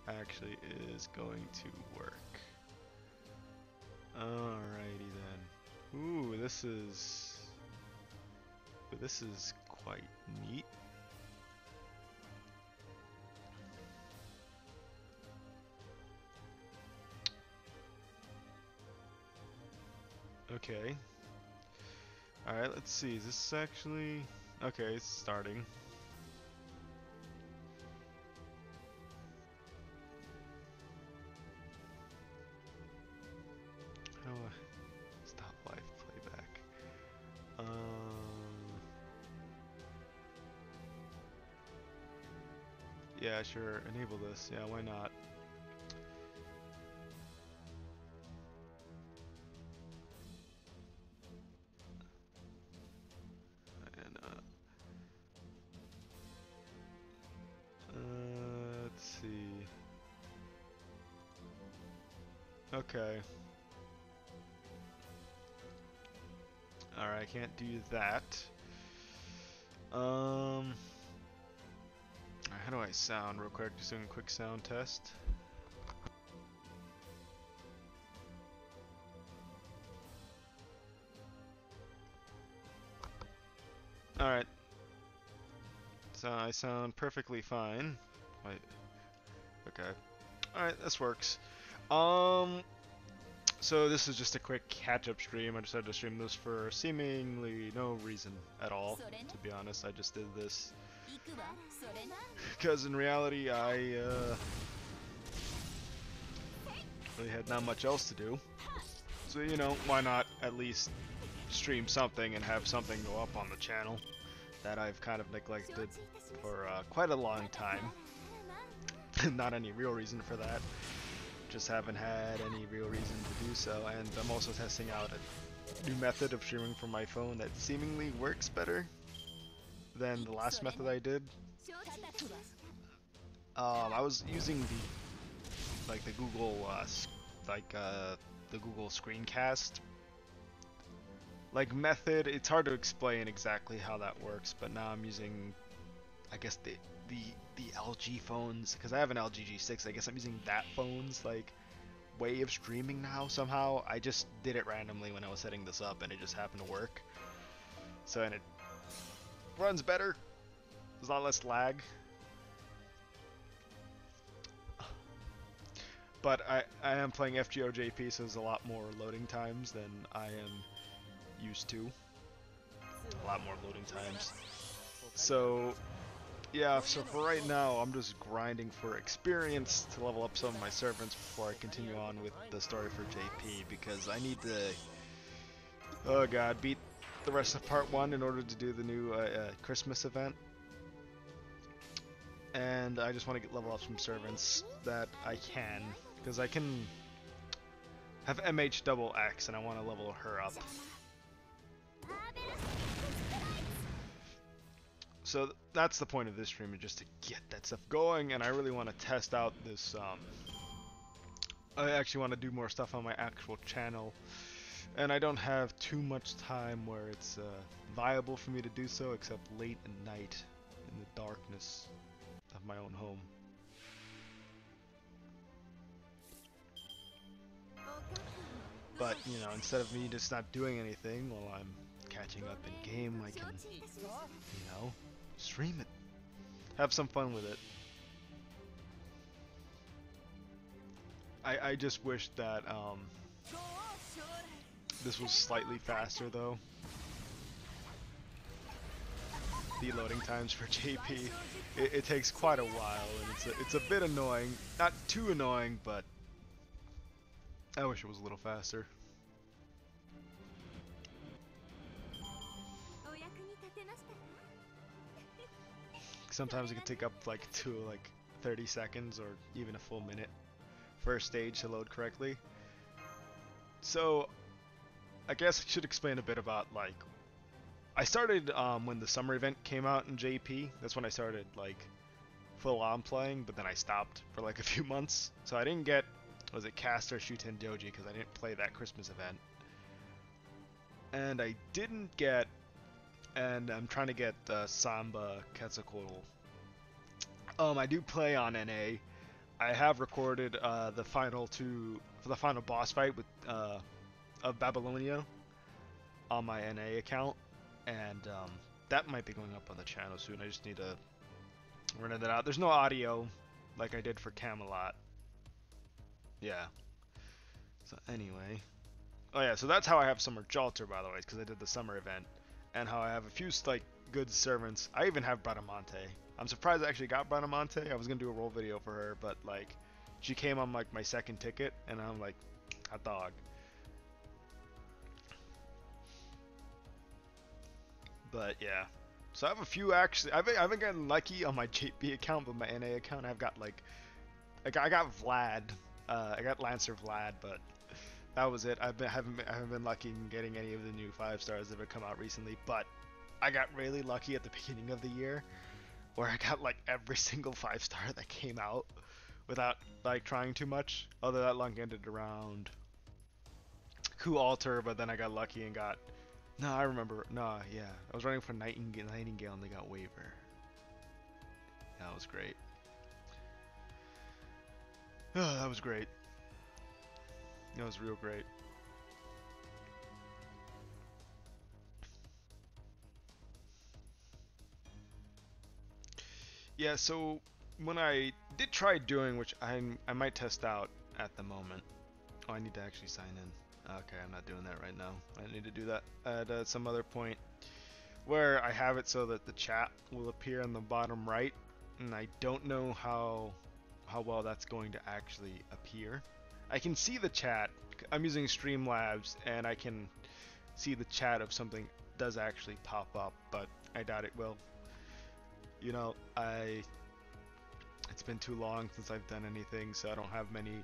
actually is going to work. Alrighty then. Ooh, this is quite neat. Okay. Alright, let's see. Is this actually... Okay, it's starting. How do I stop live playback? Yeah, sure. Enable this. Yeah, why not? And let's see. Okay. Alright, I can't do that. Alright, how do I sound real quick? Just doing a quick sound test. Alright. So I sound perfectly fine. Wait. Okay. Alright, this works. So this is just a quick catch-up stream. I decided to stream this for seemingly no reason at all, to be honest. I just did this because in reality I really had not much else to do. So, you know, why not at least stream something and have something go up on the channel that I've kind of neglected for quite a long time. Not any real reason for that. Just haven't had any real reason to do so, and I'm also testing out a new method of streaming from my phone that seemingly works better than the last method I did. I was using the Google the Google screencast method. It's hard to explain exactly how that works, but now I'm using, I guess, the LG phones, because I have an LG G6. I guess I'm using that phone's way of streaming now somehow. I just did it randomly when I was setting this up, and it just happened to work. So, and it runs better. There's a lot less lag. But I am playing FGO JP, so there's a lot more loading times than I am used to. A lot more loading times. So yeah, so for right now, I'm just grinding for experience to level up some of my servants before I continue on with the story for JP, because I need to, oh god, beat the rest of part 1 in order to do the new Christmas event. And I just want to level up some servants that I can, because I can have MH double X and I want to level her up. So that's the point of this stream, is just to get that stuff going, and I really want to test out this, I actually want to do more stuff on my actual channel, and I don't have too much time where it's viable for me to do so, except late at night in the darkness of my own home. But, you know, instead of me just not doing anything while I'm catching up in game, I can, you know, stream it. Have some fun with it. I just wish that this was slightly faster though. The loading times for JP, it takes quite a while, and it's a bit annoying. Not too annoying, but I wish it was a little faster. Sometimes it can take up like 30 seconds or even a full minute for a stage to load correctly. So I guess I should explain a bit about I started when the summer event came out in JP. That's when I started full on playing, but then I stopped for a few months. So I didn't get, was it Caster Shuten Doji, because I didn't play that Christmas event. And I didn't get, and I'm trying to get Samba Quetzalcoatl. I do play on NA. I have recorded the final boss fight with of Babylonia on my NA account, and that might be going up on the channel soon. I just need to run that out. There's no audio like I did for Camelot. Yeah. So anyway, oh yeah, so that's how I have Summer Jalter, by the way, because I did the summer event, and how I have a few like good servants. I even have Bradamante. I'm surprised I actually got Bradamante. I was gonna do a roll video for her, but like, she came on like my second ticket, and I'm like, hot dog. But yeah, so I have a few actually. I've been getting lucky on my JP account, but my NA account I've got like I got Vlad. I got Lancer Vlad, but that was it. I haven't been lucky in getting any of the new 5 stars that have come out recently. But I got really lucky at the beginning of the year, where I got like every single 5 star that came out without like trying too much. Although that luck ended around Coup Alter, but then I got lucky and got. No, I remember. No, yeah, I was running for Nightingale and they got Waiver. That was great. Oh, that was great. That was real great. Yeah, so when I did try doing, which I might test out at the moment. Oh, I need to actually sign in. Okay, I'm not doing that right now. I need to do that at some other point where I have it so that the chat will appear on the bottom right, and I don't know how well that's going to actually appear. I can see the chat. I'm using Streamlabs, and I can see the chat if something does actually pop up, but I doubt it will. You know, it's been too long since I've done anything, so I don't have many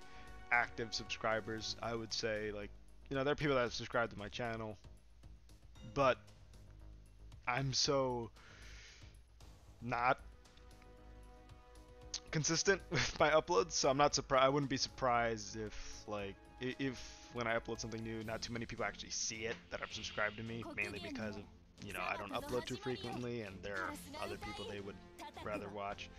active subscribers. I would say, like, you know, there are people that have subscribed to my channel, but I'm so not consistent with my uploads, so I'm not surprised. I wouldn't be surprised if, like, if when I upload something new, not too many people actually see it that have subscribed to me, mainly because of, you know, I don't upload too frequently, and there are other people they would rather watch.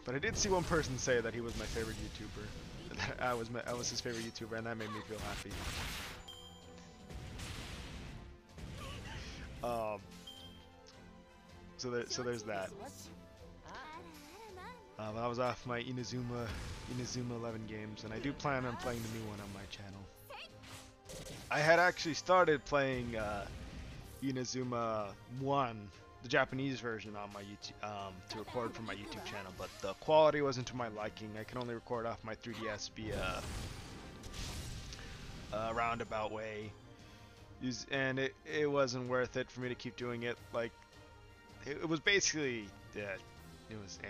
But I did see one person say that he was my favorite YouTuber. That I was his favorite YouTuber, and that made me feel happy. So there's that. I was off my Inazuma 11 games, and I do plan on playing the new one on my channel. I had actually started playing Inazuma 1, the Japanese version, on my YouTube to record for my YouTube channel, but the quality wasn't to my liking. I can only record off my 3DS via a roundabout way, and it wasn't worth it for me to keep doing it. Like, it was basically, yeah, it was eh.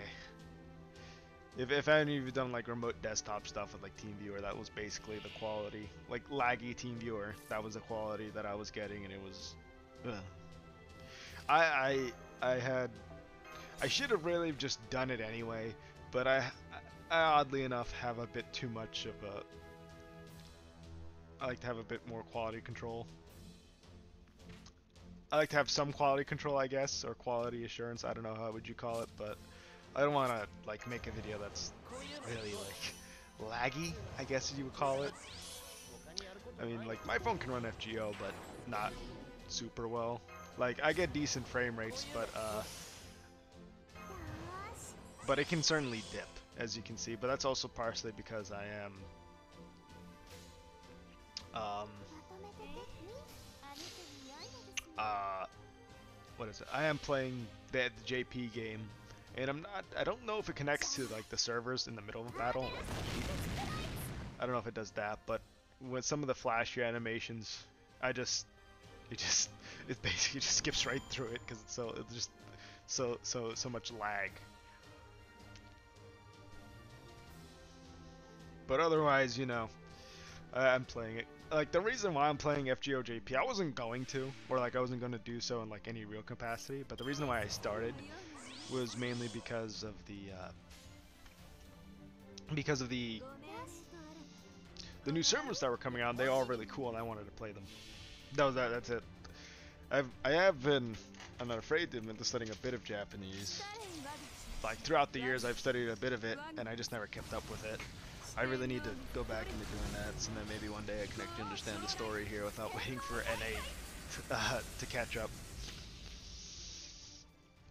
If any of you done like remote desktop stuff with like TeamViewer, that was basically the quality. Like laggy TeamViewer, that was the quality that I was getting, and it was. I should have really just done it anyway, but I oddly enough have a bit too much of a. I like to have a bit more quality control. I like to have some quality control, I guess, or quality assurance. I don't know how would you call it, but I don't want to like make a video that's really like laggy, I guess you would call it. I mean, like, my phone can run FGO, but not super well. Like, I get decent frame rates, but it can certainly dip, as you can see. But that's also partially because I am what is it? I am playing the JP game, and I don't know if it connects to like the servers in the middle of a battle. I don't know if it does that, but with some of the flashy animations, it basically just skips right through it because it's just so much lag. But otherwise, you know, I'm playing it. Like, the reason why I'm playing FGO JP, I wasn't going to, or like I wasn't going to do so in like any real capacity, but the reason why I started was mainly because of the new servers that were coming out. They all really cool, and I wanted to play them. That's it. I'm not afraid to, I'm just studying a bit of Japanese. like throughout the years I've studied a bit of it, and I just never kept up with it. I really need to go back into doing that, so then maybe one day I can actually understand the story here without waiting for NA to catch up.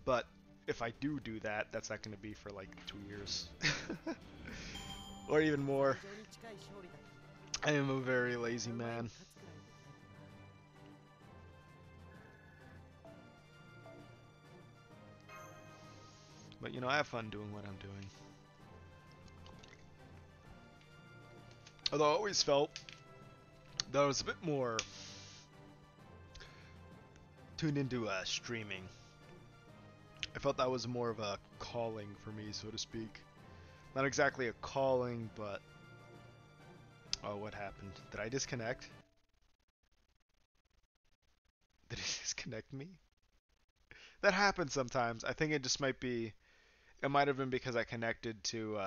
But if I do that, that's not going to be for like 2 years. Or even more. I am a very lazy man. But you know, I have fun doing what I'm doing. Although I always felt that I was a bit more tuned into streaming. I felt that was more of a calling for me, so to speak. Not exactly a calling, but... Oh, what happened? Did I disconnect? Did it disconnect me? That happens sometimes. I think it just might be... It might have been because I connected to...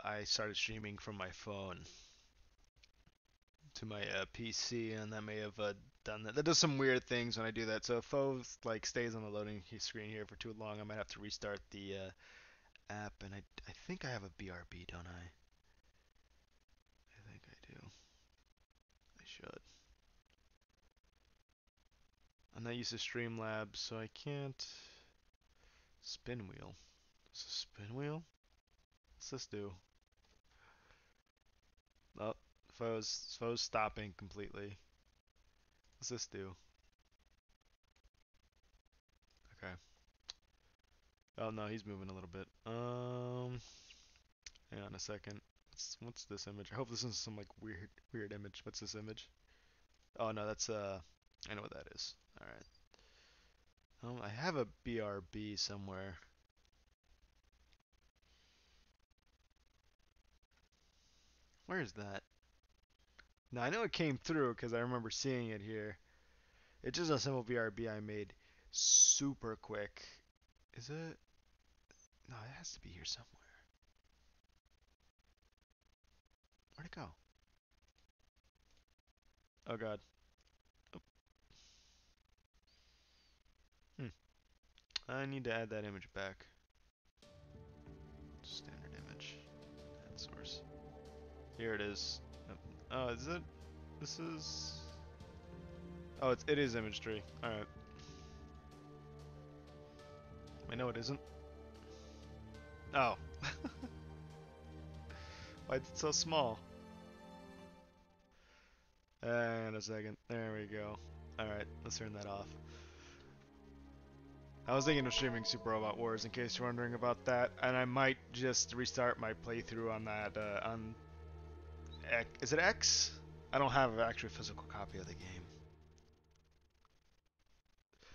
I started streaming from my phone to my PC, and that may have done that. That does some weird things when I do that. So if FGO like stays on the loading screen here for too long, I might have to restart the app. And I think I have a BRB, don't I? I think I do. I should. I'm not used to Streamlabs, so I can't. Spin wheel. Is this a spin wheel? What's this do? Oh, FGO's stopping completely. What's this do? Okay. Oh no, he's moving a little bit. Hang on a second. What's this image? I hope this isn't some like weird image. What's this image? Oh no, that's I know what that is. All right. I have a BRB somewhere. Where is that? Now I know it came through because I remember seeing it here. It's just a simple BRB I made super quick. Is it? No, it has to be here somewhere. Where'd it go? Oh god. Oh. I need to add that image back. Standard image. Add source. Here it is. Oh, is it? This is... Oh, it is image tree. Alright. I know it isn't. Oh. Why is it so small? And a second. There we go. Alright, let's turn that off. I was thinking of streaming Super Robot Wars in case you're wondering about that, and I might just restart my playthrough on that, on... Is it X? I don't have an actual physical copy of the game.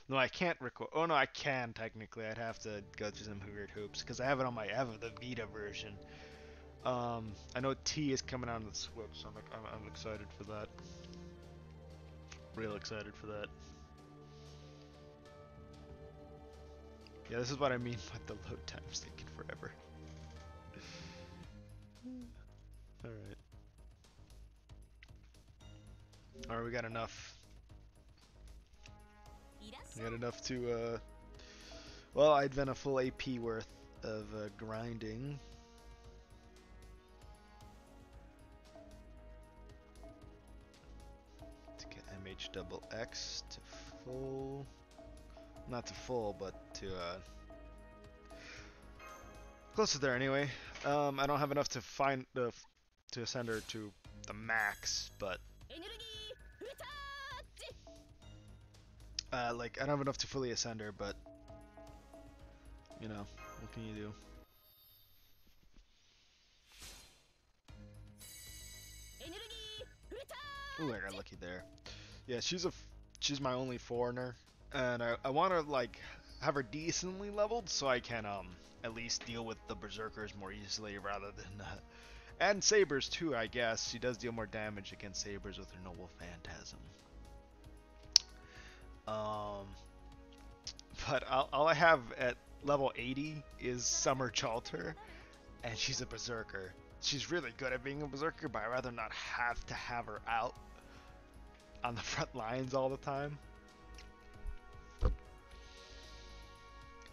No, I can't record. Oh no, I can technically. I'd have to go through some weird hoops because I have it on I have the Vita version. I know T is coming out on the Switch, so I'm excited for that. Real excited for that. Yeah, this is what I mean by the load time's taking forever. Alright. Alright, we got enough. We got enough to, well, I'd been a full AP worth of grinding. To get MH XX to full. Not to full, but to, close to there anyway. I don't have enough to find to ascend her to the max, but like I don't have enough to fully ascend her, but you know, what can you do? Ooh, I got lucky there. Yeah, she's my only foreigner, and I want to like have her decently leveled so I can at least deal with the berserkers more easily rather than and sabers too. I guess she does deal more damage against sabers with her noble phantasm. But all I have at level 80 is Summer Chalter, and she's a berserker. She's really good at being a berserker, but I'd rather not have to have her out on the front lines all the time.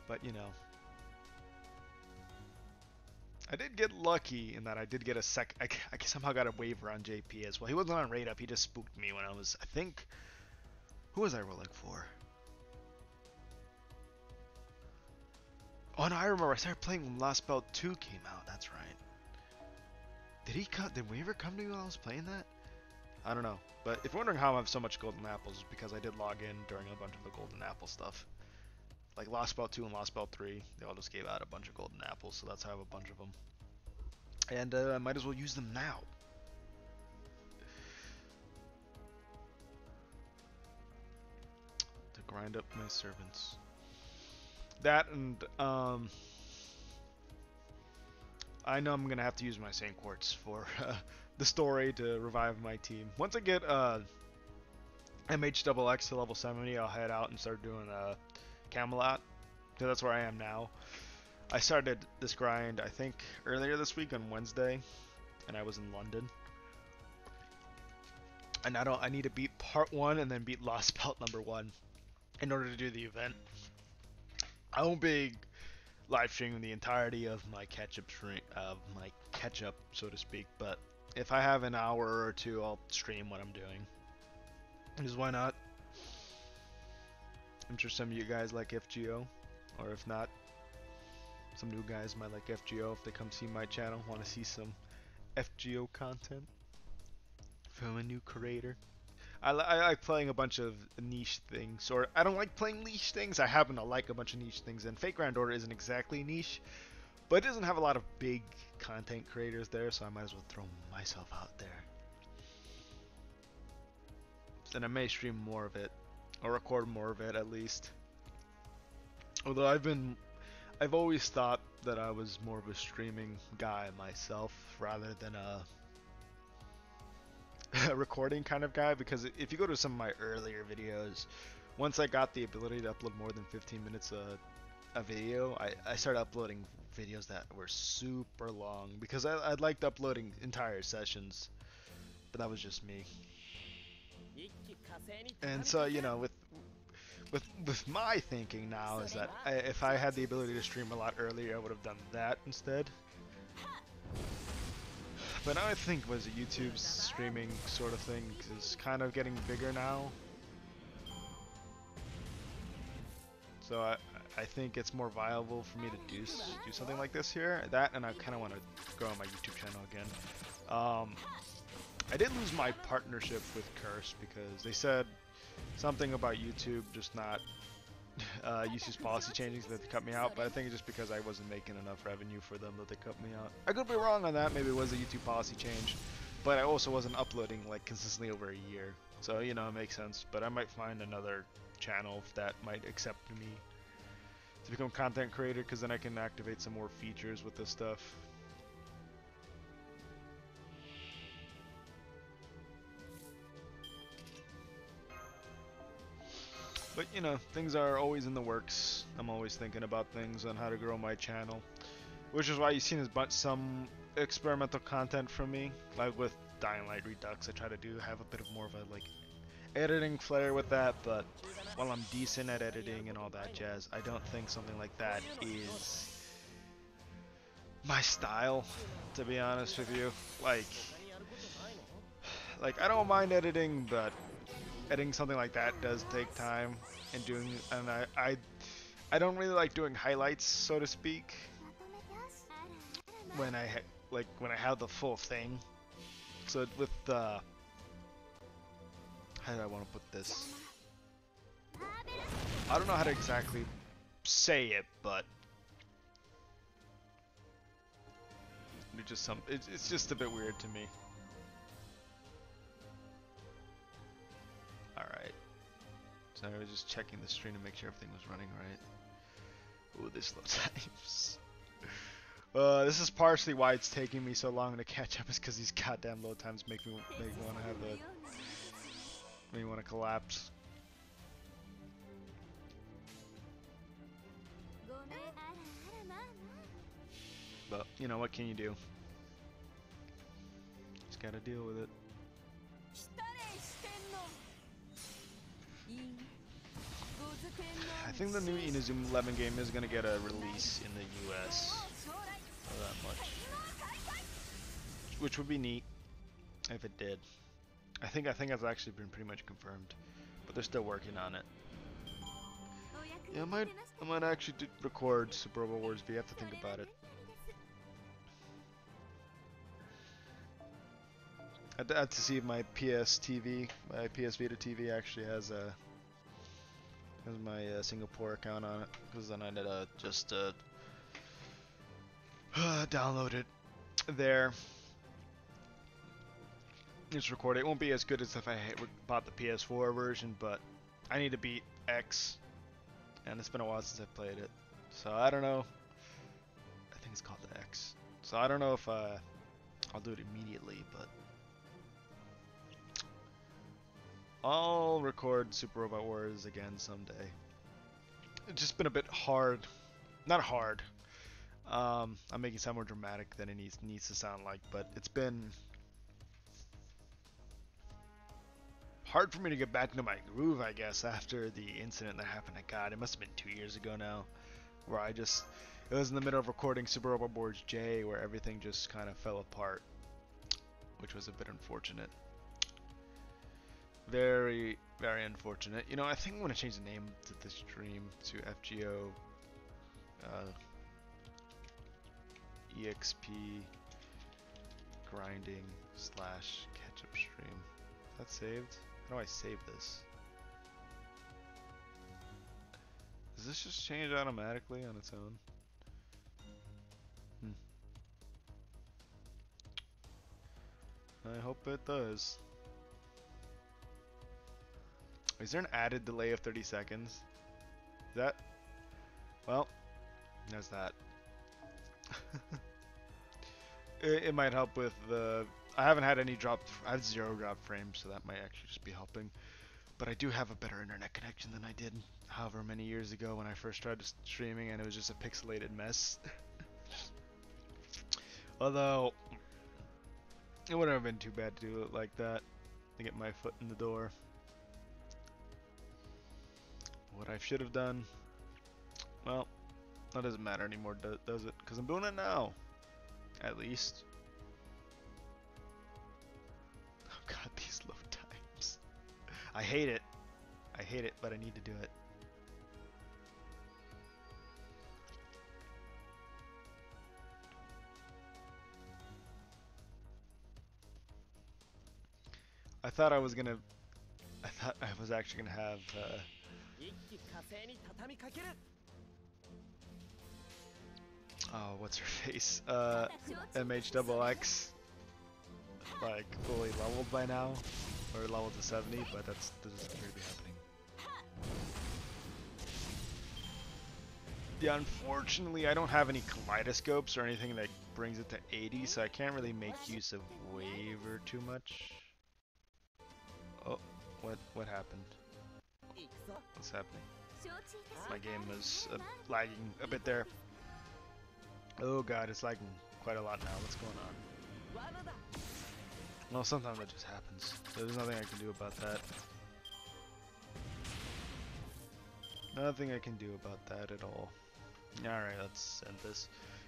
But you know, I did get lucky in that I did get a I somehow got a waiver on JP as well. He wasn't on rate up. He just spooked me when I was, I think, who was I rolling for? Oh no, I remember. I started playing when Lost Belt 2 came out. That's right. Did we ever come to you while I was playing that? I don't know. But if you're wondering how I have so much golden apples, it's because I did log in during a bunch of the golden apple stuff. Like Lost Belt 2 and Lost Belt 3, they all just gave out a bunch of golden apples, so that's how I have a bunch of them. And I might as well use them now. To grind up my servants. That and, I know I'm gonna have to use my Saint Quartz for the story to revive my team. Once I get MHXX to level 70, I'll head out and start doing Camelot, because that's where I am now. I started this grind, I think, earlier this week on Wednesday, and I was in London. And I need to beat part 1 and then beat Lost Belt number 1 in order to do the event. I won't be live streaming the entirety of my catch-up, so to speak, but if I have an hour or two, I'll stream what I'm doing. Because why not? I'm sure some of you guys like FGO, or if not, some new guys might like FGO if they come see my channel, want to see some FGO content from a new creator. I like playing a bunch of niche things, or I don't like playing niche things. I happen to like a bunch of niche things, and Fate Grand Order isn't exactly niche, but it doesn't have a lot of big content creators there, so I might as well throw myself out there. And I may stream more of it, or record more of it at least. Although I've always thought that I was more of a streaming guy myself, rather than a recording kind of guy, because if you go to some of my earlier videos, once I got the ability to upload more than 15 minutes a video, I started uploading videos that were super long, because I liked uploading entire sessions, but that was just me. And so, you know, with my thinking now is that if I had the ability to stream a lot earlier, I would have done that instead. But now I think was YouTube's streaming sort of thing is kind of getting bigger now. So I think it's more viable for me to do something like this here. That, and I kind of want to grow my YouTube channel again. I did lose my partnership with Curse because they said something about YouTube just not YouTube's policy changing, so that they cut me out, but I think it's just because I wasn't making enough revenue for them that they cut me out. I could be wrong on that, maybe it was a YouTube policy change, but I also wasn't uploading like consistently over a year, so you know, it makes sense. But I might find another channel that might accept me to become content creator, because then I can activate some more features with this stuff. But you know, things are always in the works. I'm always thinking about things on how to grow my channel, which is why you've seen some experimental content from me, like with Dying Light Redux. I try to have a bit of more of a like editing flair with that, but while I'm decent at editing and all that jazz, I don't think something like that is my style, to be honest with you. Like I don't mind editing, but editing something like that does take time, and I don't really like doing highlights, so to speak, when I have the full thing. So with how do I want to put this? I don't know how to exactly say it, but it's just a bit weird to me. Alright. So I was just checking the stream to make sure everything was running right. Ooh, this load times. This is partially why it's taking me so long to catch up, is because these goddamn load times make me want to collapse. But you know, what can you do? Just gotta deal with it. I think the new Inazuma 11 game is gonna get a release in the US. Not that much, which would be neat if it did. I think it's actually been pretty much confirmed, but they're still working on it. Yeah, I might actually record Super Robot Wars V. I have to think about it. I'd have to see if my PS Vita TV actually has my Singapore account on it, because then I'd just download it there. Just record it. It won't be as good as if I bought the PS4 version, but I need to beat X, and it's been a while since I played it, so I don't know. I think it's called the X, so I don't know if I'll do it immediately, but I'll record Super Robot Wars again someday. It's just been a bit hard. Not hard. I'm making it sound more dramatic than it needs to sound like, but it's been hard for me to get back into my groove, I guess, after the incident that happened. God, it must have been 2 years ago now, where it was in the middle of recording Super Robot Wars J, where everything just kind of fell apart, which was a bit unfortunate. Very, very unfortunate. You know, I think I'm gonna change the name to the stream to FGO EXP grinding / catch-up stream. Is that saved? How do I save this? Does this just change automatically on its own? I hope it does. Is there an added delay of 30 seconds? Is that? Well, there's that. It might help with the... I haven't had any drop... I have 0 drop frames, so that might actually just be helping. But I do have a better internet connection than I did however many years ago when I first started streaming, and it was just a pixelated mess. Although, it wouldn't have been too bad to do it like that, to get my foot in the door. What I should have done, well, that doesn't matter anymore, does it? Because I'm doing it now, at least. Oh god, these load times. I hate it, but I need to do it. I thought I was actually gonna have oh, what's her face? MHXX like fully leveled by now, or leveled to 70, but that doesn't appear to be happening. Yeah, unfortunately, I don't have any kaleidoscopes or anything that brings it to 80, so I can't really make use of Waver too much. Oh, what happened? What's happening? My game was lagging a bit there. Oh god, it's lagging quite a lot now. What's going on? Well, sometimes that just happens. There's nothing I can do about that. Nothing I can do about that at all. Alright, let's end this.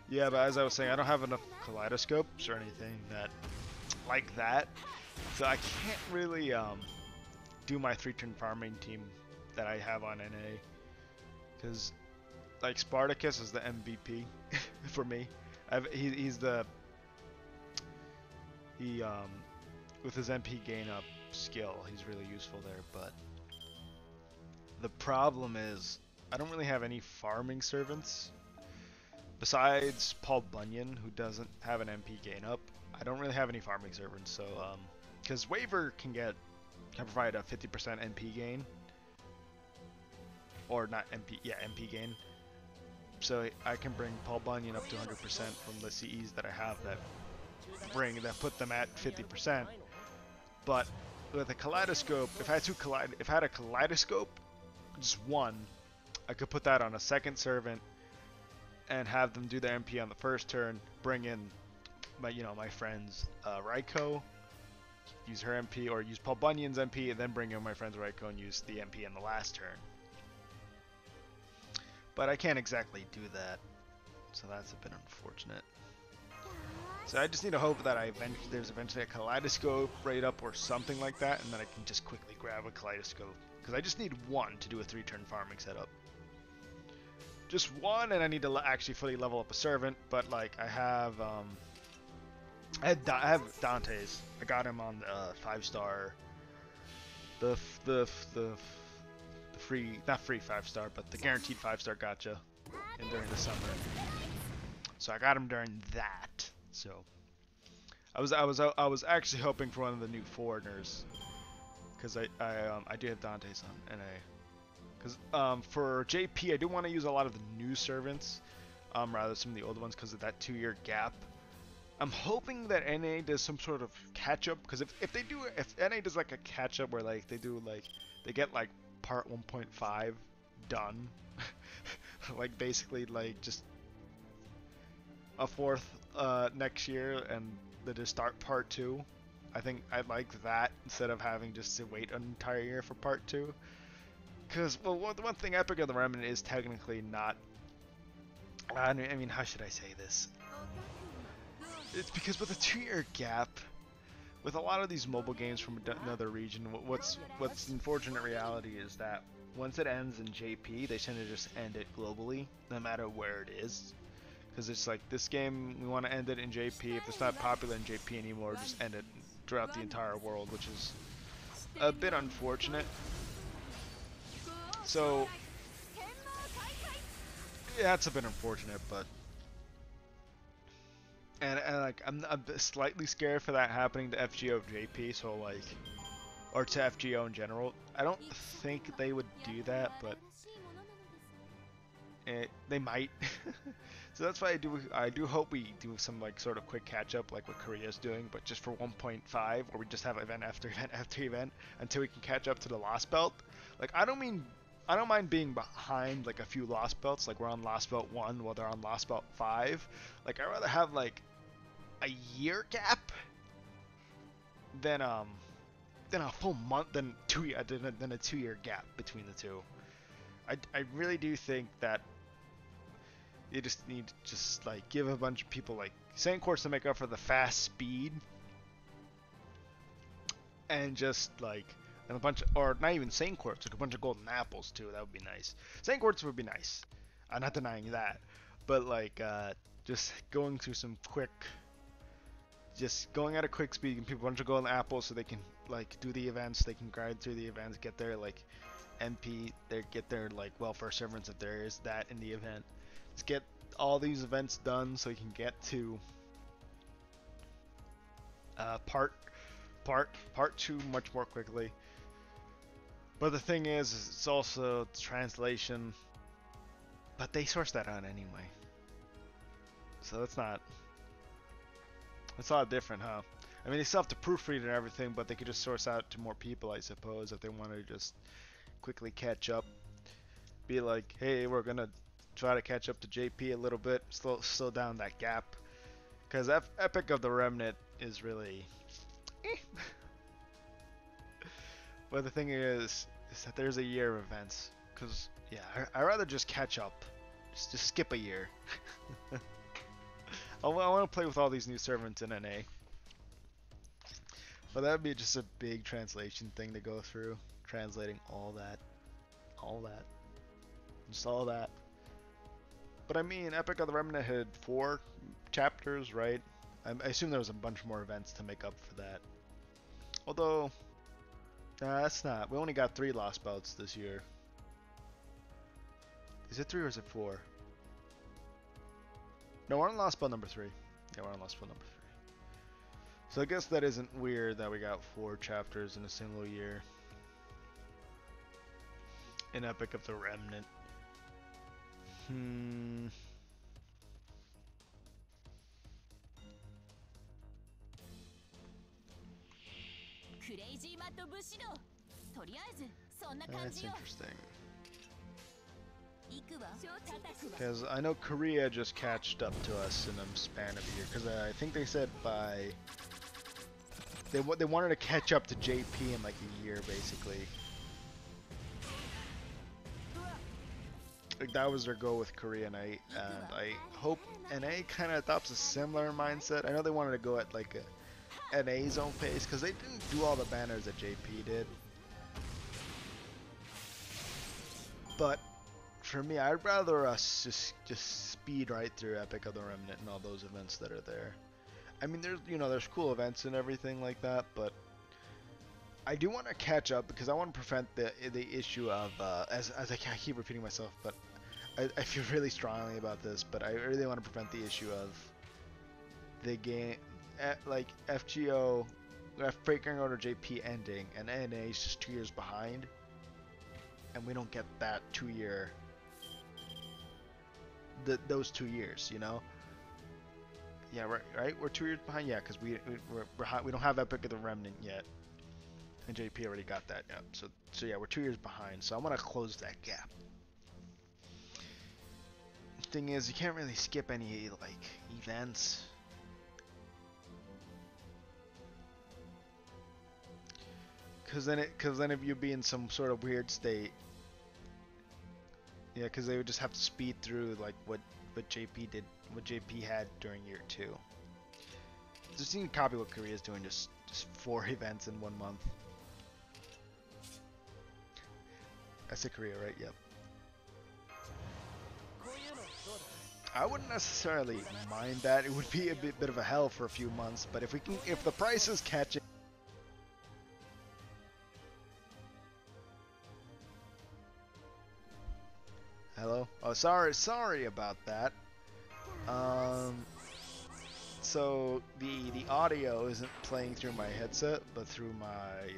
Yeah, but as I was saying, I don't have enough kaleidoscopes or anything like that. So I can't really do my 3-turn farming team that I have on NA. Because, like, Spartacus is the MVP for me. He's with his MP gain up skill, he's really useful there, but the problem is I don't really have any farming servants besides Paul Bunyan, who doesn't have an MP gain up. I don't really have any farming servants, so because Waver can provide a 50% MP gain, or not MP, yeah, MP gain. So I can bring Paul Bunyan up to 100% from the CEs that I have that put them at 50%. But with a kaleidoscope, if I had a kaleidoscope, just one, I could put that on a second servant and have them do their MP on the first turn, bring in my friend's Raiko, use her MP, or use Paul Bunyan's MP, and then bring in my friend's Raiko and use the MP in the last turn. But I can't exactly do that, so that's a bit unfortunate. So I just need to hope that there's eventually a kaleidoscope right up or something like that, and then I can just quickly grab a kaleidoscope. Because I just need one to do a 3-turn farming setup. Just one, and I need to actually fully level up a servant. But like I have Dante's. I got him on the 5-star. The free, not free 5-star, but the guaranteed 5-star gacha, and during the summer. So I got him during that. So I was actually hoping for one of the new foreigners, because I do have Dante's on NA. Because for JP I do want to use a lot of the new servants, rather than some of the old ones because of that 2-year gap. I'm hoping that NA does some sort of catch up, because if NA does like a catch up where like they get like part 1.5 done, like basically like just a fourth next year, and they just start part 2. I think I'd like that instead of having just to wait an entire year for part 2. Because, well, the one thing Epic of the Remnant is technically not... I mean, how should I say this? It's because with a 2-year gap, with a lot of these mobile games from another region, what's unfortunate reality is that once it ends in JP, they tend to just end it globally, no matter where it is. Because it's like, this game, we want to end it in JP. If it's not popular in JP anymore, just end it throughout the entire world, which is a bit unfortunate. So, yeah, it's a bit unfortunate, but... And like, I'm slightly scared for that happening to FGO JP, so like... Or to FGO in general. I don't think they would do that, but... they might. So that's why I do hope we do some like sort of quick catch up like what Korea's doing, but just for 1.5, where we just have event after event after event until we can catch up to the Lost Belt. Like I don't mind being behind like a few Lost Belts, like we're on Lost Belt 1 while they're on Lost Belt 5. Like I'd rather have like a year gap than a full month than a 2-year gap between the two. I really do think that you just need to just like give a bunch of people like Saint Courts to make up for the fast speed, and just like and a bunch of, or not even Saint Courts, like a bunch of golden apples too. That would be nice. Saint Courts would be nice. I'm not denying that, but like just going through some quick, just going at a quick speed, and people a bunch of golden apples so they can like do the events. They can grind through the events, get their like MP, get their like welfare servants if there is that in the event. Just get all these events done so you can get to part 2 much more quickly. But the thing is it's also translation, but they source that out anyway, so it's a lot different, huh? I mean, they still have to proofread and everything, but they could just source out to more people, I suppose, if they want to just quickly catch up. Be like, hey, we're gonna try to catch up to JP a little bit, slow down that gap, because Epic of the Remnant is really but the thing is that there's a year of events, because yeah, I'd rather just catch up, just skip a year. I want to play with all these new servants in NA, but that would be just a big translation thing to go through, translating all that, just all that. But I mean, Epic of the Remnant had 4 chapters, right? I assume there was a bunch more events to make up for that. Although, that's not. We only got 3 Lost Belts this year. Is it 3 or is it 4? No, we're on Lost Belt number 3. Yeah, we're on Lost Belt number 3. So I guess that isn't weird that we got 4 chapters in a single year in Epic of the Remnant. That's interesting. Because I know Korea just catched up to us in a span of a year. Because I think they said by... They wanted to catch up to JP in like a year, basically. like that was their goal with Korea NA, and I hope NA kind of adopts a similar mindset. I know they wanted to go at like a NA's own pace because they didn't do all the banners that JP did. But for me, I'd rather us just speed right through Epic of the Remnant and all those events that are there. I mean, there's cool events and everything like that, but I do want to catch up because I want to prevent the issue of as I keep repeating myself, but I feel really strongly about this, but I really want to prevent the issue of the game like FGO, Breaking Order JP ending, and NA is just 2 years behind, and we don't get that 2 year, those 2 years, you know. Yeah, right. We're 2 years behind. Yeah, because we don't have Epic of the Remnant yet, and JP already got that. Yeah. So yeah, we're 2 years behind. So I want to close that gap. Thing is, you can't really skip any like events. Cause then if you'd be in some sort of weird state, yeah, because they would just have to speed through like what JP did, what JP had during year 2. Just seeing copy what Korea's doing, just 4 events in 1 month. I said Korea, right? Yep. I wouldn't necessarily mind that. It would be a bit of a hell for a few months, but if the prices catch it. Hello? Oh, sorry about that. So the audio isn't playing through my headset, but through my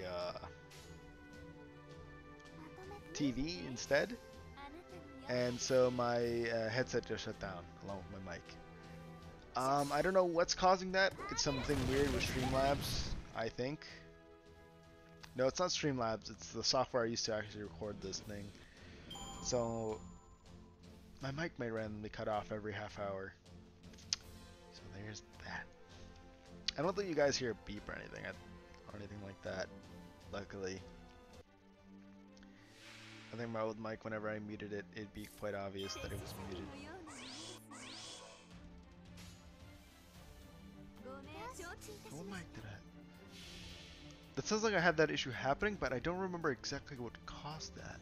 TV instead. And so my headset just shut down along with my mic. I don't know what's causing that. It's something weird with Streamlabs, I think. No, it's not Streamlabs. It's the software I used to actually record this thing. So my mic may randomly cut off every half hour. So there's that. I don't think you guys hear a beep or anything like that, luckily. I think my old mic, whenever I muted it, it'd be quite obvious that it was muted. What mic did I? That sounds like I had that issue happening, but I don't remember exactly what caused that.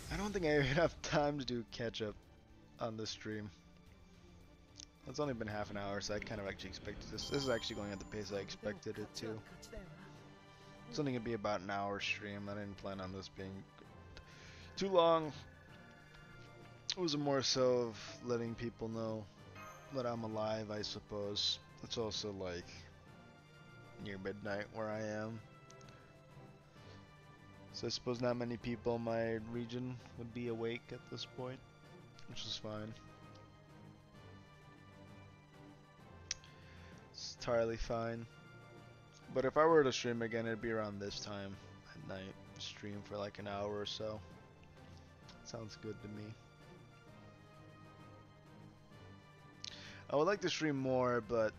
I don't think I have enough time to do catch up on this stream. It's only been half an hour, so I kind of actually expected this. This is actually going at the pace I expected it to. It's only gonna be about an hour stream. I didn't plan on this being too long. It was more so of letting people know that I'm alive, I suppose. It's also like near midnight where I am. So I suppose not many people in my region would be awake at this point, which is fine. It's entirely fine. But if I were to stream again, it'd be around this time at night. Stream for like an hour or so. Sounds good to me. I would like to stream more, but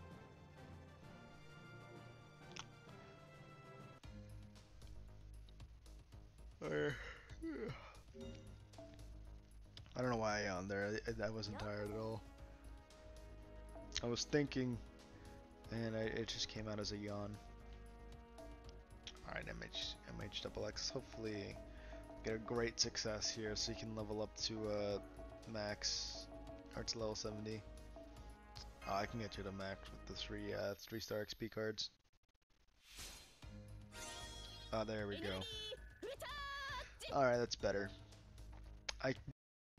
I don't know why I yawned there. I wasn't tired at all. I was thinking, and it just came out as a yawn. Alright, MH hopefully get a great success here so you can level up to max, or to level 70. Oh, I can get you to max with the 3-star XP cards. Oh, there we go. Alright, that's better.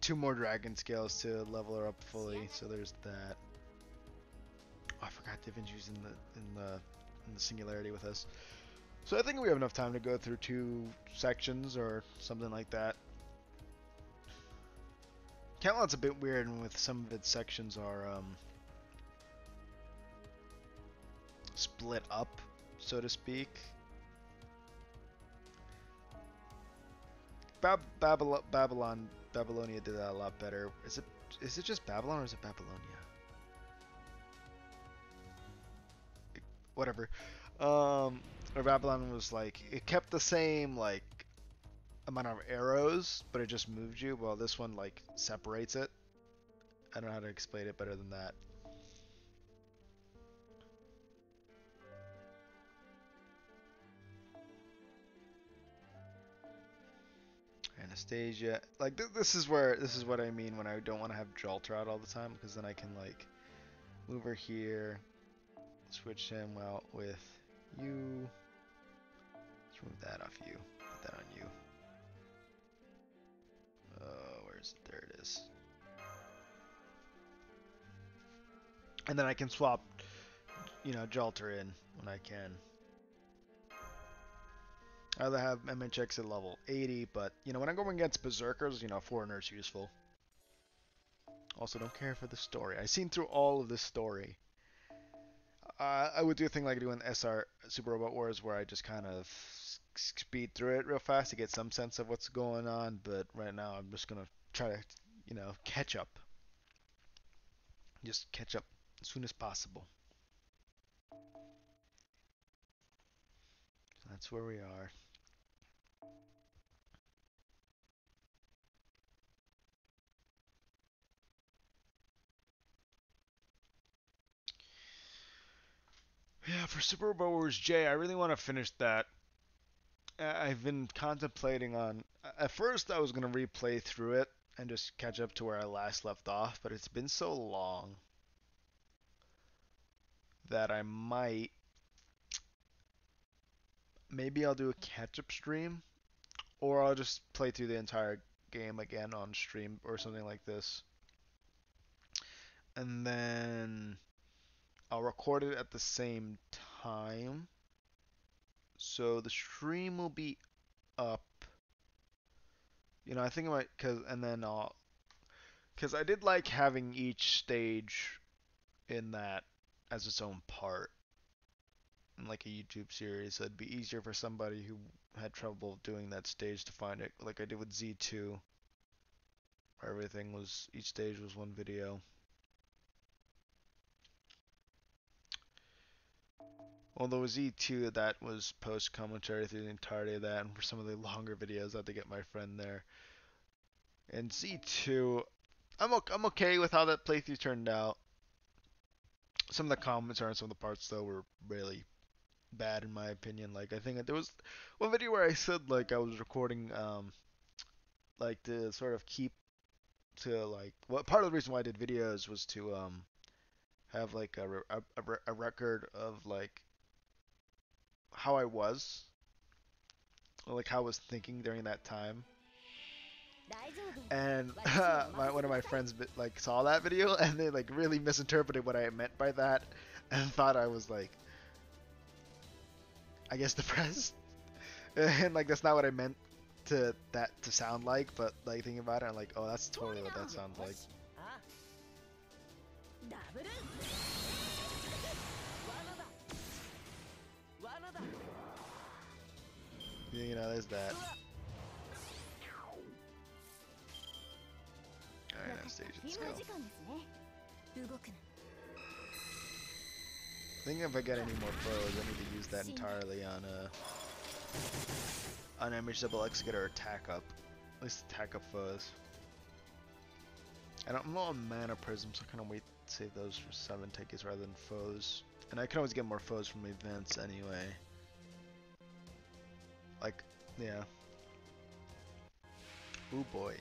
2 more dragon scales to level her up fully, so there's that. Oh, I forgot Divinji's in the singularity with us. So I think we have enough time to go through 2 sections or something like that. Camelot's a bit weird, and with some of its sections are split up, so to speak. Babylonia did that a lot better. Is it just Babylon or is it Babylonia? whatever. Or Babylon was like it kept the same like amount of arrows, but it just moved you. Well, this one like separates it. I don't know how to explain it better than that. Anastasia, like this is what I mean when I don't want to have Jolter out all the time, because then I can like move her here, switch him out with you. Let's remove that off you. Put that on you. Where is it? There it is. And then I can swap, you know, Jolter in when I can. I either have MHX at level 80, but you know when I'm going against Berserkers, you know, Foreigner's useful. Also, don't care for the story. I've seen through all of this story. I would do a thing like doing SR Super Robot Wars where I just kind of speed through it real fast to get some sense of what's going on, but right now I'm just gonna try to, you know, catch up. Just catch up as soon as possible. So that's where we are. Yeah, for Super Robot Wars J, I really want to finish that. I've been contemplating on. At first, I was gonna replay through it and just catch up to where I last left off, but it's been so long that I might. Maybe I'll do a catch-up stream, or I'll just play through the entire game again on stream or something like this. And then I'll record it at the same time. So the stream will be up. You know, I think I might, cause I did like having each stage in that as its own part in like a YouTube series. So it'd be easier for somebody who had trouble doing that stage to find it, like I did with Z2, where everything was each stage was one video. Although with Z2, that was post commentary through the entirety of that, and for some of the longer videos, I had to get my friend there. And Z2, I'm okay with how that playthrough turned out. Some of the comments on some of the parts though were really bad in my opinion. Like I think there was one video where I said like I was recording like to sort of keep to like what part of the reason why I did videos was to have like a record of like how I was, or like how I was thinking during that time. And one of my friends like saw that video and they like really misinterpreted what I meant by that and thought I was like, I guess, depressed. And like that's not what I meant to sound like, but like thinking about it, I'm like, oh, that's totally what that sounds like. You know, there's that. Alright, Anastasia, let's go. I think if I get any more foes, I need to use that entirely on MH get our attack up. At least attack up foes. I'm low on mana prisms, so I kind of wait to save those for 7 tickets rather than foes. And I can always get more foes from events anyway. Like, yeah. Ooh boy.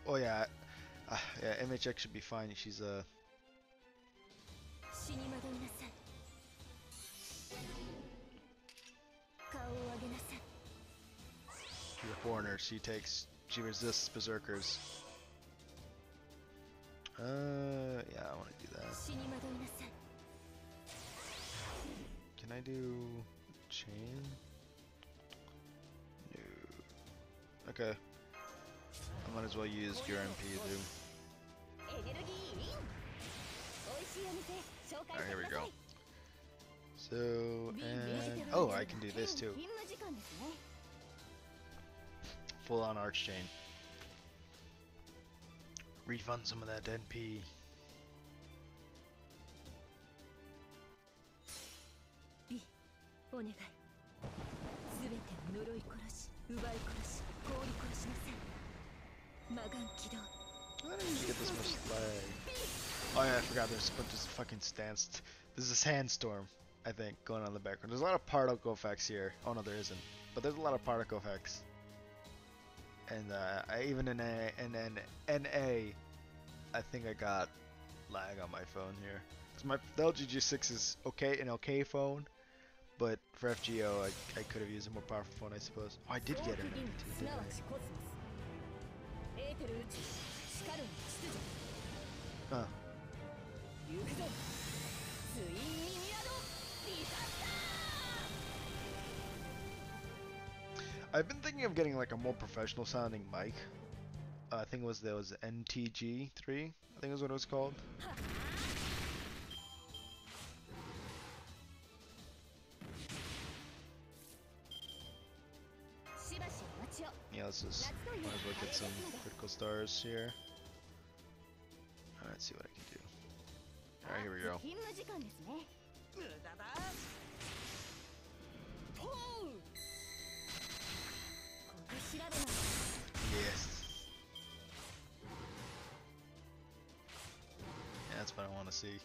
Oh yeah, yeah. MHX should be fine. She's a. She's a foreigner. She resists berserkers. Yeah, I want to do that. Can I do chain? No. Okay. I might as well use your MP too. Alright, here we go. So, and oh, I can do this too. full-on Archchain. Refund some of that NP. お願い。すべて呪い殺し、奪い殺し、氷殺しなさい。魔眼起動。 I didn't even get this much lag. Oh yeah, I forgot there's a bunch of fucking stance. There's a sandstorm, I think, going on in the background. There's a lot of particle effects here. Oh no, there isn't. But there's a lot of particle effects. And I even in NA, I think I got lag on my phone here. Cause the LG G6 is okay, an okay phone, but for FGO, I could have used a more powerful phone, I suppose. Oh, I did get an MP2, didn't I? Huh. I've been thinking of getting like a more professional sounding mic. I think there was NTG3, I think is what it was called. Yeah, let's just might as well get some critical stars here. Alright, let's see what I can do. Alright, here we go. Yes. Yeah, that's what I want to see.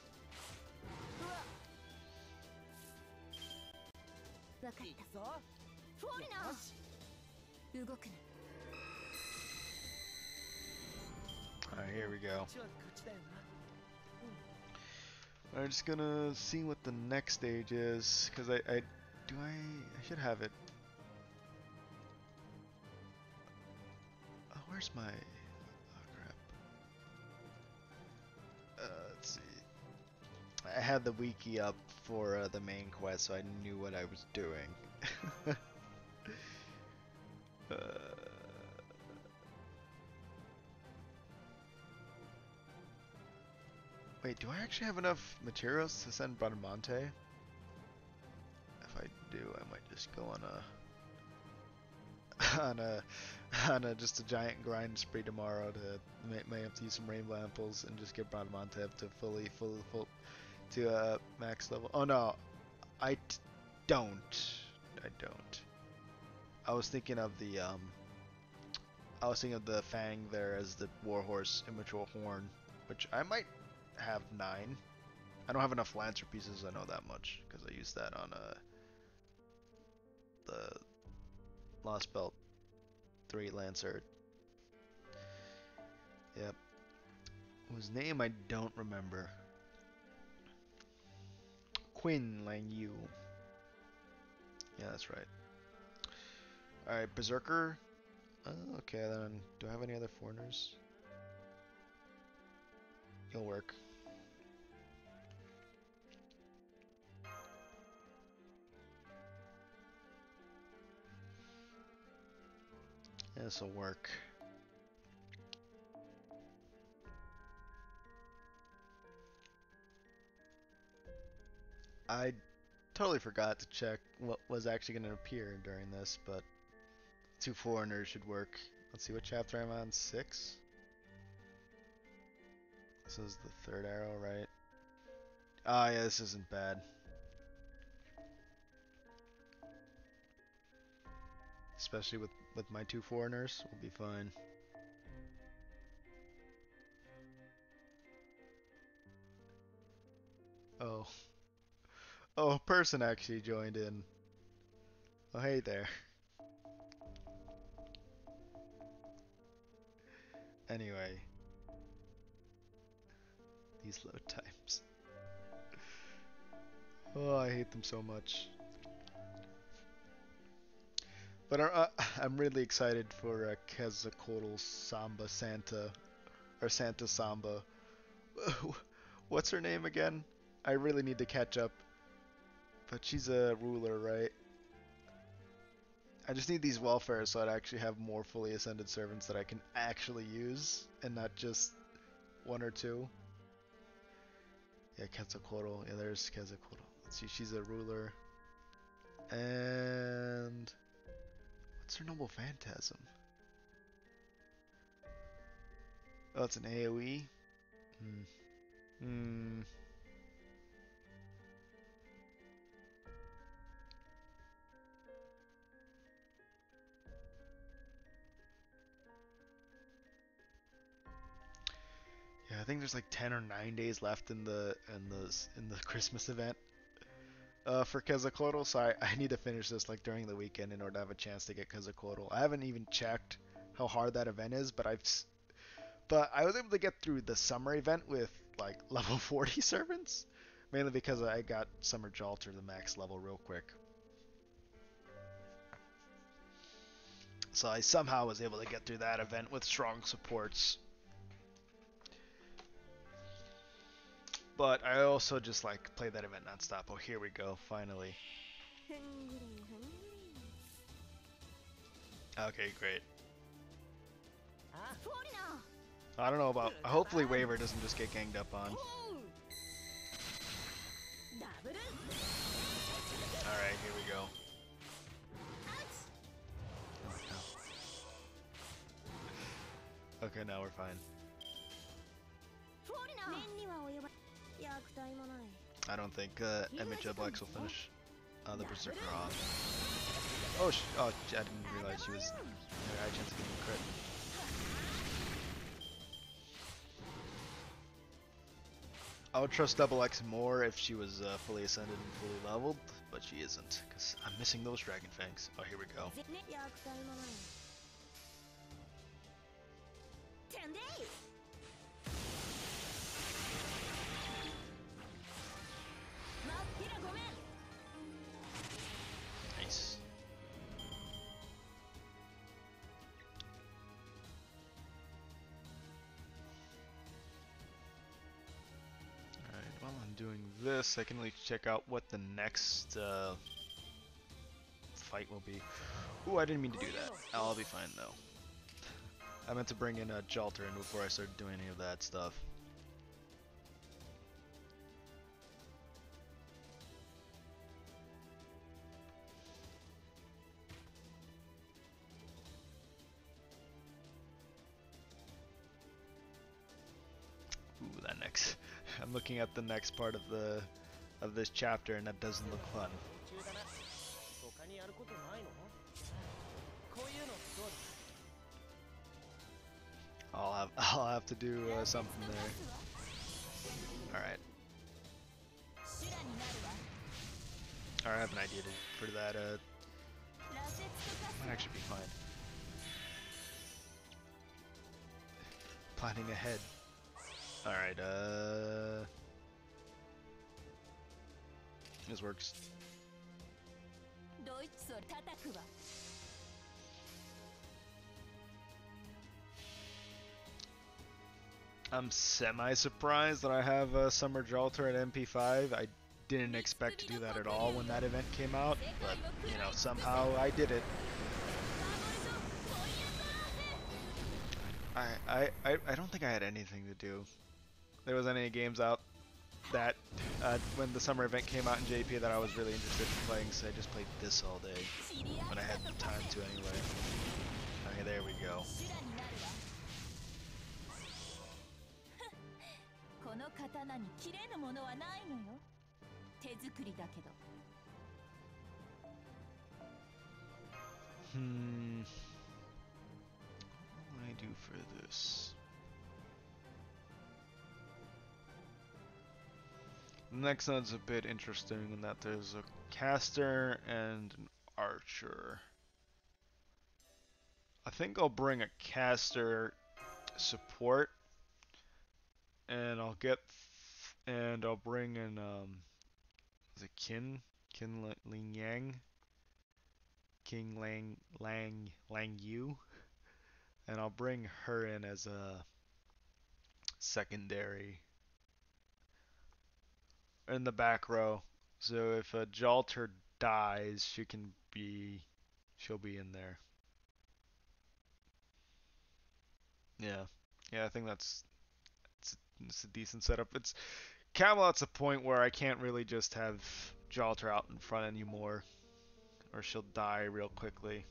Alright, here we go. I'm just gonna see what the next stage is, because I should have it. Oh, where's my... Oh, crap. Let's see. I had the wiki up for the main quest, so I knew what I was doing. Wait, do I actually have enough materials to send Bradamante? If I do, I might just go on a just a giant grind spree tomorrow to may have to use some rainbow apples and just get Bradamante up to full to max level. Oh no, I don't. I was thinking of the Fang there as the Warhorse Immature Horn, which I might have 9. I don't have enough Lancer pieces, I know that much, because I used that on the Lost Belt 3 Lancer. Yep. Whose name I don't remember. Quinn Lang Yu. Yeah, that's right. Alright, Berserker. Okay, then do I have any other foreigners? You'll work. This'll work. I totally forgot to check what was actually going to appear during this, but 2 foreigners should work. Let's see what chapter I'm on. 6? This is the 3rd arrow, right? Oh yeah, this isn't bad. Especially with my 2 foreigners, we'll be fine. Oh. Oh, a person actually joined in. Oh, hey there. Anyway. These load times. Oh, I hate them so much. But I'm really excited for Quetzalcoatl Samba Santa. Or Santa Samba. What's her name again? I really need to catch up. But she's a ruler, right? I just need these welfares so I'd actually have more fully ascended servants that I can actually use, and not just 1 or 2. Yeah, Quetzalcoatl. Yeah, there's Quetzalcoatl. Let's see, she's a ruler. And... what's her noble phantasm? Oh, it's an AoE? Hmm. Hmm. Yeah, I think there's like 10 or 9 days left in the Christmas event for Quetzalcoatl, so I need to finish this like during the weekend in order to have a chance to get Quetzalcoatl. I haven't even checked how hard that event is, but I was able to get through the summer event with like level 40 servants, mainly because I got Summer Jalter the max level real quick. So I somehow was able to get through that event with strong supports. But I also just like play that event nonstop. Oh, here we go, finally. Okay, great. I don't know about. Hopefully, Waver doesn't just get ganged up on. Alright, here we go. Okay, now we're fine. I don't think Image of Lex will finish the Berserker off. Oh, I didn't realize she was. I had a chance of getting a crit. I would trust Double X more if she was fully ascended and fully leveled, but she isn't, because I'm missing those Dragon Fangs. Oh, here we go. Nice. Alright, while I'm doing this, I can at least check out what the next fight will be. Ooh, I didn't mean to do that. I'll be fine though. I meant to bring in a Jalter in before I started doing any of that stuff. Ooh, that next. I'm looking at the next part of this chapter, and that doesn't look fun. I'll have to do something there. All right. I have an idea for that. Might actually be fine. Planning ahead. All right. This works. I'm semi-surprised that I have Summer Jalter at MP5. I didn't expect to do that at all when that event came out, but, you know, somehow I did it. I don't think I had anything to do. There wasn't any games out that, when the summer event came out in JP that I was really interested in playing, so I just played this all day. When I had the time to anyway. Okay, there we go. What will I do for this? The next one's a bit interesting in that there's a caster and an archer. I think I'll bring a caster support, and I'll bring in is it Kin Ling Yang, King Lang Yu, and I'll bring her in as a secondary in the back row. So if a Jalter dies, she'll be in there. Yeah, I think it's a decent setup. Camelot's a point where I can't really just have Jalter out in front anymore, or she'll die real quickly.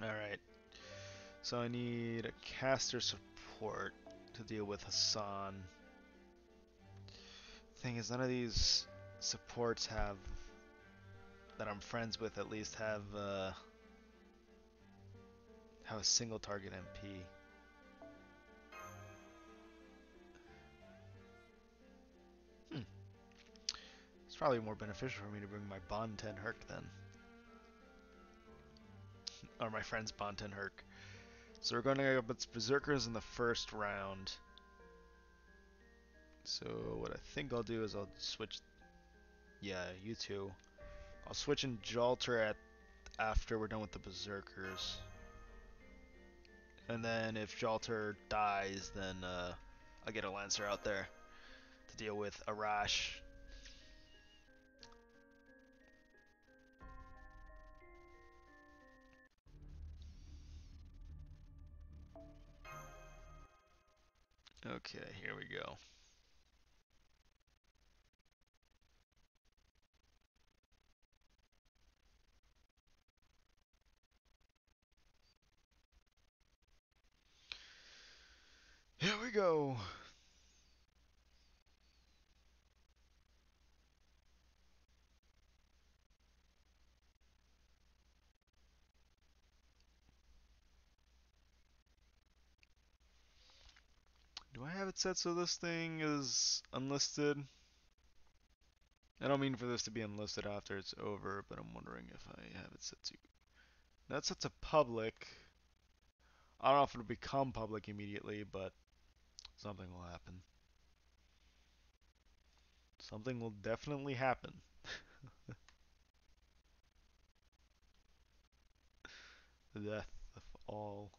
Alright, So I need a caster support to deal with Hassan. Thing is, none of these supports have, that I'm friends with at least, have a single target MP. It's probably more beneficial for me to bring my Bonten Herc then. Or my friend's Bonten Herc. So we're going to go up against Berserkers in the first round. So what I think I'll do is I'll switch, yeah, you two. I'll switch in Jalter after we're done with the Berserkers. And then if Jalter dies, then I'll get a Lancer out there to deal with Arash. Okay, here we go. Here we go. Do I have it set so this thing is unlisted? I don't mean for this to be unlisted after it's over, but I'm wondering if I have it set to... That's set to public. I don't know if it'll become public immediately, but something will happen. Something will definitely happen. The death of all.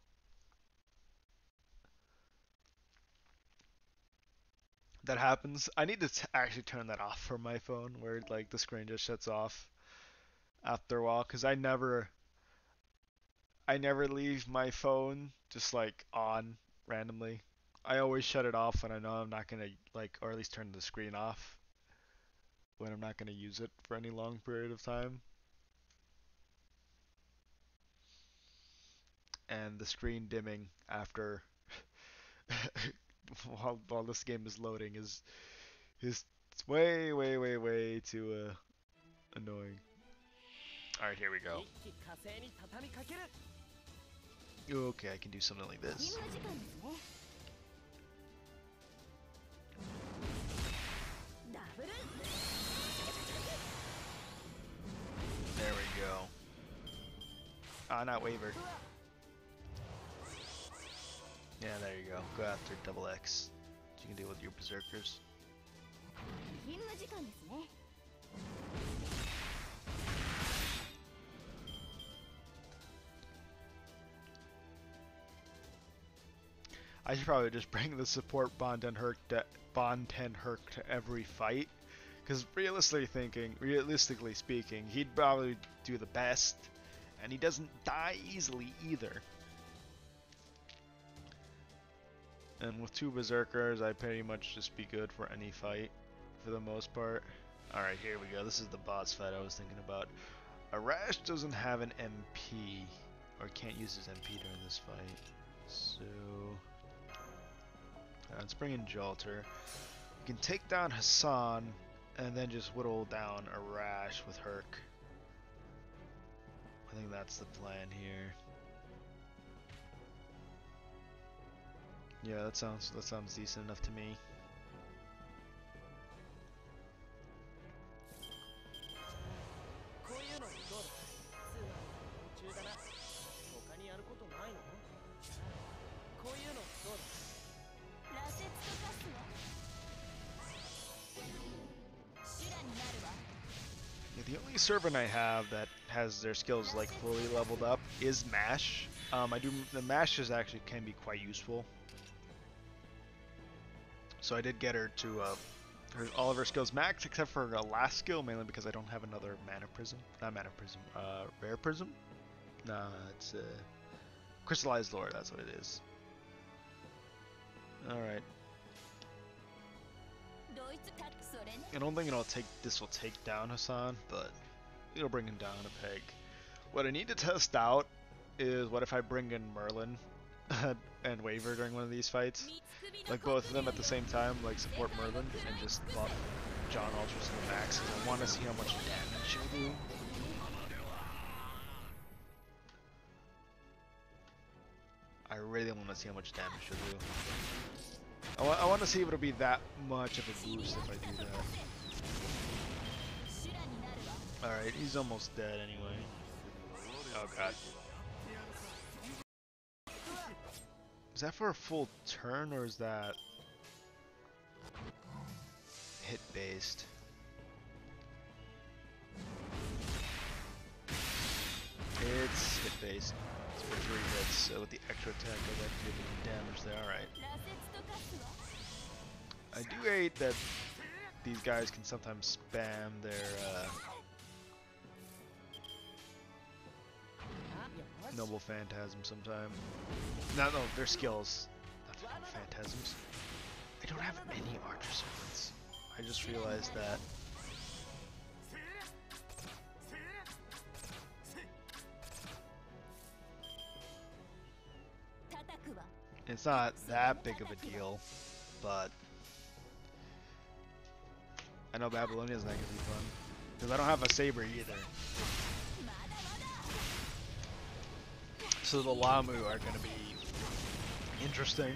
That happens. I need to actually turn that off for my phone, where like the screen just shuts off after a while, because I never leave my phone just like on randomly. I always shut it off when I know I'm not gonna like, or at least turn the screen off when I'm not gonna use it for any long period of time. And the screen dimming after while this game is loading is it's way too annoying. All right, here we go. Okay, I can do something like this. There we go. Ah, not waver. Yeah, there you go. Go after double X. So you can deal with your berserkers. I should probably just bring the support Bonten Herc to every fight, because realistically speaking, he'd probably do the best, and he doesn't die easily either. And with two berserkers, I pretty much just be good for any fight, for the most part. Alright, here we go. This is the boss fight I was thinking about. Arash doesn't have an MP, or can't use his MP during this fight. So... let's bring in Jalter. We can take down Hassan, and then just whittle down Arash with Herc. I think that's the plan here. Yeah, that sounds decent enough to me. The only servant I have that has their skills like fully leveled up is Mash. The Mashes actually can be quite useful. So I did get her to all of her skills max except for her last skill, mainly because I don't have another mana prism. Not mana prism, rare prism? Nah, it's crystallized lore, that's what it is. Alright. I don't think this will take down Hassan, but it'll bring him down a peg. What I need to test out is what if I bring in Merlin and Waver during one of these fights. Like both of them at the same time, like support Merlin and just buff John Ultras to the max, because I want to see how much damage she'll do. I really want to see how much damage she'll do. I want to see if it'll be that much of a boost if I do that. Alright, he's almost dead anyway. Oh god. Is that for a full turn or is that hit based? It's hit based. It's for 3 hits, so with the extra attack I got to do the damage there. Alright. I do hate that these guys can sometimes spam their Noble Phantasm sometime. No, their skills. Not their Noble Phantasms. I don't have any Archer Servants. I just realized that. It's not that big of a deal, but I know Babylonia's not gonna be fun. Because I don't have a Saber either. So the Lamu are going to be interesting.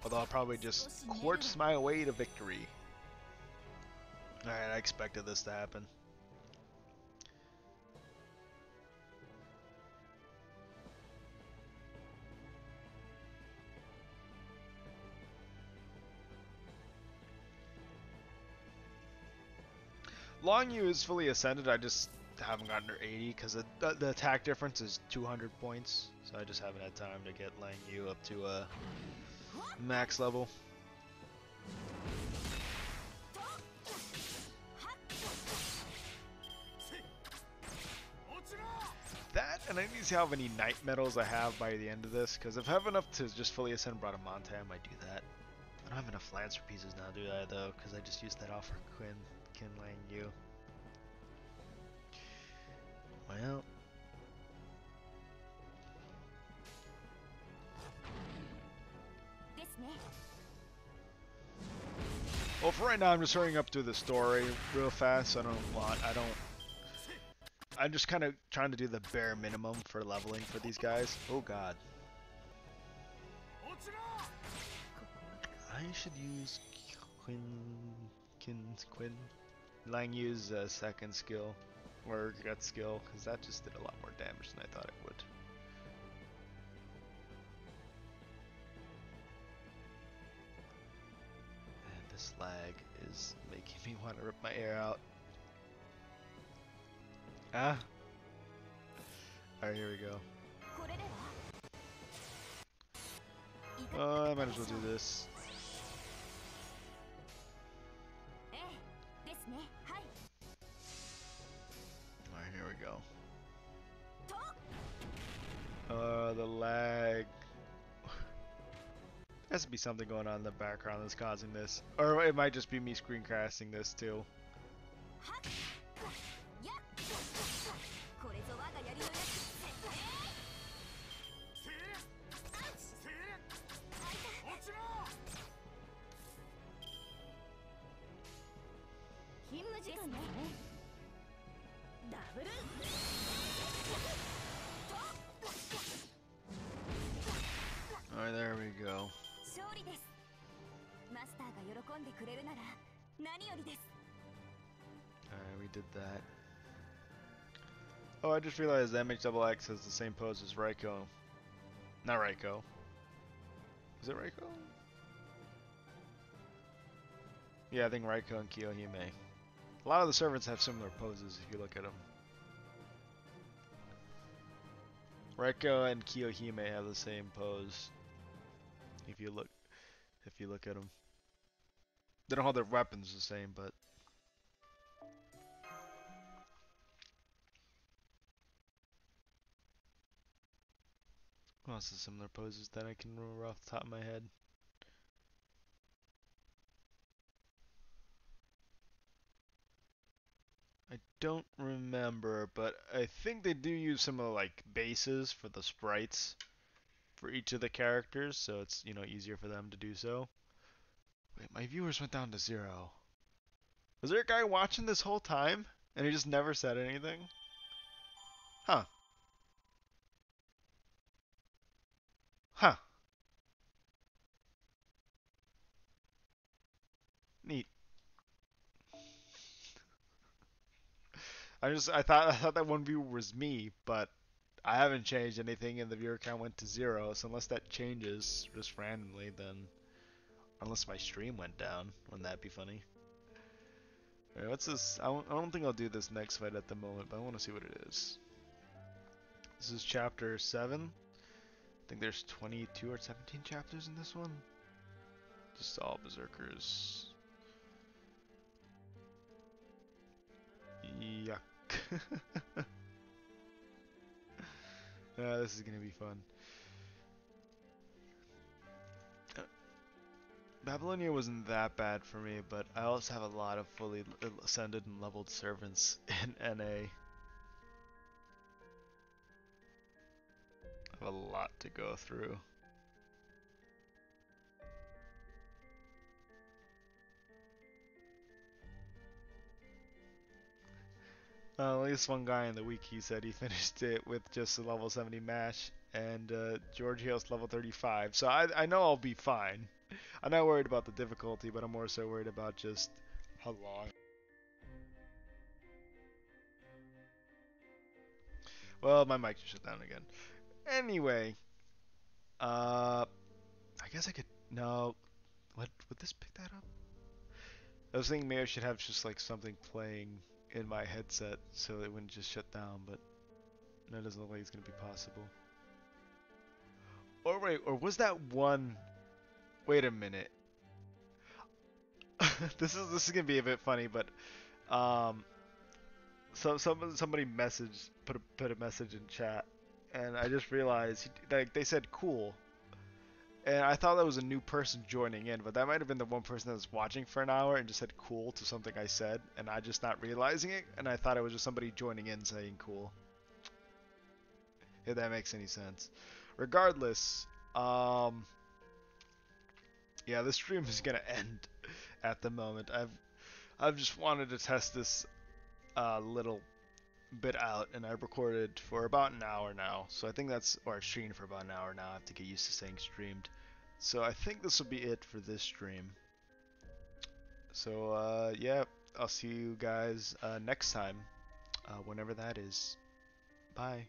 Although I'll probably just quartz my way to victory. Alright, I expected this to happen. Long U is fully ascended, I just haven't gotten her 80 because the attack difference is 200 points, so I just haven't had time to get Lang Yu up to max level. That, and I need to see how many night medals I have by the end of this, because if I have enough to just fully ascend Bradamante, I might do that. I don't have enough Lancer pieces now, do I, though, because I just used that off for Kin Lang Yu. Well, for right now, I'm just hurrying up through the story real fast. I'm just kind of trying to do the bare minimum for leveling for these guys. Oh god. I should use Quinn Lang Yu's second skill. Or gut skill, because that just did a lot more damage than I thought it would. And this lag is making me want to rip my hair out. Ah! Alright, here we go. I might as well do this. Alright, here we go. The lag. Has to be something going on in the background that's causing this. Or it might just be me screencasting this too. Alright, there we go. Alright, we did that. Oh, I just realized MH XX has the same pose as Raiko. Not Raiko. Is it Raiko? Yeah, I think Raiko and Kiyohime. A lot of the servants have similar poses if you look at them. Raiko and Kiyohime have the same pose. If you look at them. They don't have their weapons the same, but what else is similar poses that I can remember off the top of my head? I don't remember, but I think they do use some of like bases for the sprites for each of the characters, so it's, you know, easier for them to do so. Wait, my viewers went down to 0. Was there a guy watching this whole time and he just never said anything? Huh. Huh. Neat. I thought that one viewer was me, but I haven't changed anything and the viewer count went to 0, so unless that changes just randomly, then unless my stream went down, wouldn't that be funny? Alright, what's this? I don't think I'll do this next fight at the moment, but I want to see what it is. This is chapter 7. I think there's 22 or 17 chapters in this one. Just all berserkers. Yuck. Yeah, this is gonna be fun. Babylonia wasn't that bad for me, but I also have a lot of fully ascended and leveled servants in NA. I have a lot to go through. At least one guy in the wiki said he finished it with just a level 70 mash, and Giorgio's level 35. So I know I'll be fine. I'm not worried about the difficulty, but I'm more so worried about just how long. Well, my mic just shut down again. Anyway, I guess I could. No, what would this pick that up? I was thinking maybe I should have just like something playing in my headset so it wouldn't just shut down, but that doesn't look like it's gonna be possible. Or wait, or was that one? Wait a minute. This is gonna be a bit funny, but um, somebody messaged put a message in chat, and I just realized like they said cool, and I thought that was a new person joining in, but that might have been the one person that was watching for an hour and just said cool to something I said, and I just not realizing it, and I thought it was just somebody joining in saying cool. If that makes any sense. Regardless, yeah, this stream is gonna end at the moment. I've just wanted to test this little bit out, and I recorded for about an hour now. So I think that's, or I streamed for about an hour now. I have to get used to saying streamed. So I think this will be it for this stream. So yeah, I'll see you guys next time, whenever that is. Bye.